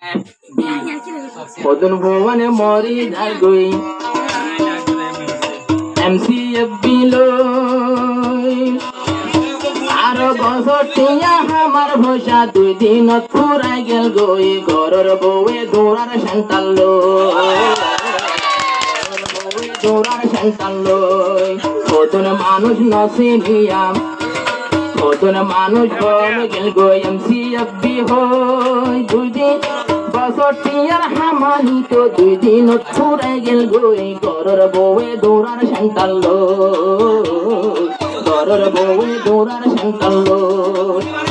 Odun bhuvan mori jagoi MCFB loi aro gosotiya hamar bhosha dui dinot purai gel goi goror bowe dorar santal loi dorar santal loi odun manush nosiniyam odun manush bol gel goi MCFB hoy dui din বসটিয়ার Hamani তো দুই দিন ছুড়ে গেল গই গরর বউয়ে দৌড়ার শান্তাল গরর বউয়ে দৌড়ার শান্তাল বউয়ে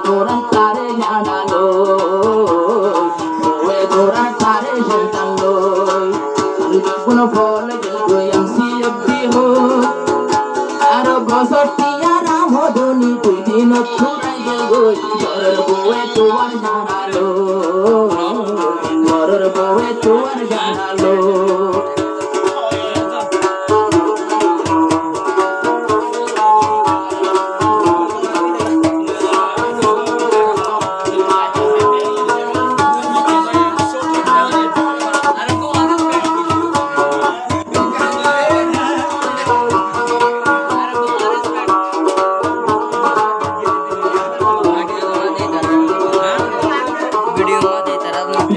তোরা তারে জানালো বউয়ে তোরা তারে জানালো কোন ফল গই MCFB হো আর বসটিয়া রাম ধনি দুই দিন ছুড়াই গেল গই ঘরের বউয়ে তোর জানালো ঘরের বউয়ে তোর জানালো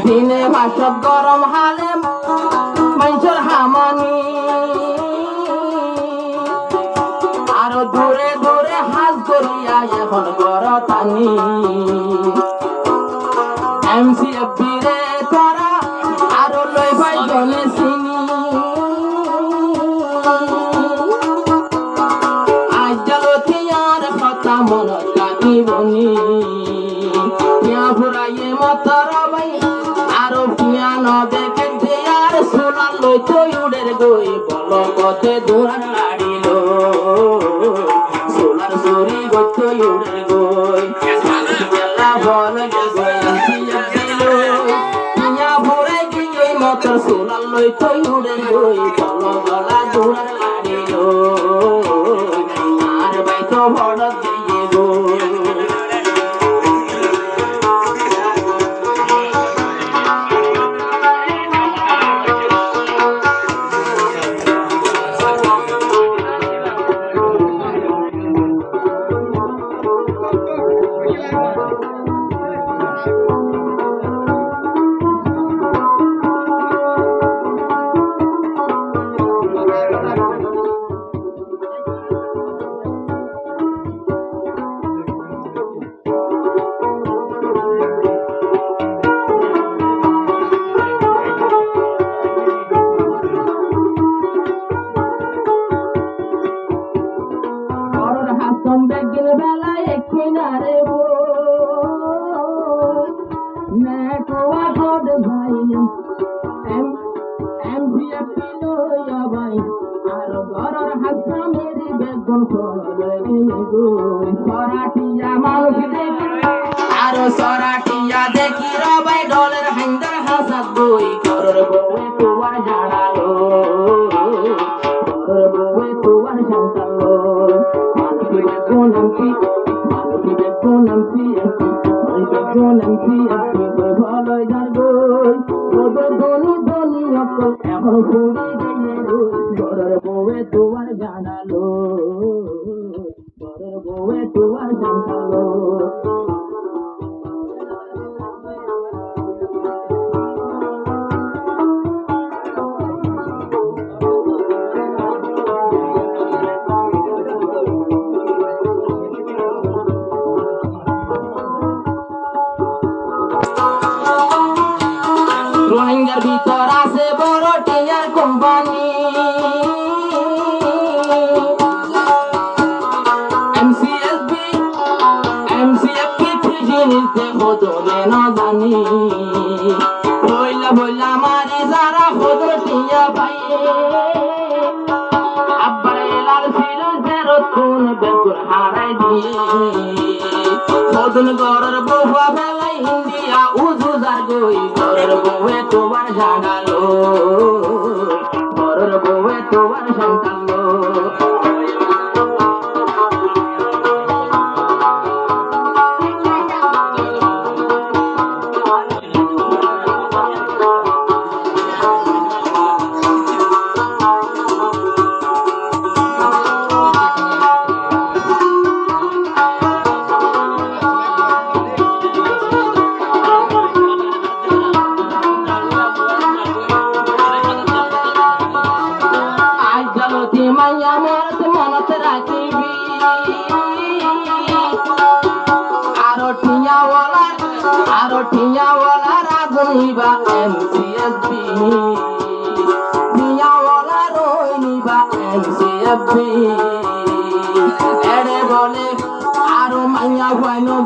দিনে বাসব গরম হালে মানুষের হামানি আরো দূরে দূরে হাত করিয়া এখন গর টানি MCFB রে তোরা আরো লই ভাই জনে চিনি আজ জলথিয়ার কথা মনত লাগিবনি পিয়া ফুরাইয়ে মতর ভাই আরো পিয়ানো দেখে দিয়ার সোনার লই তুই উড়ের গই বল পথে দৌড়ার লাড়িল সোনার চুরি গই তুই উড়ের গই মেলা বল গই পিয়া ভরে গই মতর সোনার লই তুই উড়ের গই বল গলা দৌড়ার লাড়িল আর ভাই তো বড় দিয়ে গই সরাটিয়া দেখি রবাই ডলের হাইন্দার হাসাত বই ঘরের বউয়ে তোমার জানালো ঘরের বউয়ে তোমার জানালো মালকি বেগুন আমসি MCFB ভালো যার গই ওদের ধনী ধনী এখন ফুরি ঘরের বউয়ে তোমার জানালো ঘরের বউয়ে তোমার জানালো রোহিঙ্গার ভিতর আছে বড় টিয়ার কোম্পানি এমসিএফপি কি জিনিস দেখো তোলে না জানি বইলা বইলা মারি যারা খোদ টিয়া পাইয়ে আব্বার এলার ছিল যেরতুন বেগুন হারাই দিয়ে খোদন ঘরের বউয়া বেলাই ইন্ডিয়া উজুজার গই ঘরের বউয়ে তোমার জানালো ঘরের বউয়ে তোমার জানালো মাইয়া মরত মনত রাখিবি আরো ঠিয়াওয়ালার আগুনিবা এমসিএফপি ঠিয়াওয়ালার রইনিবা এমসিএফপি এড়ে বলে আরো মাইয়া হইনো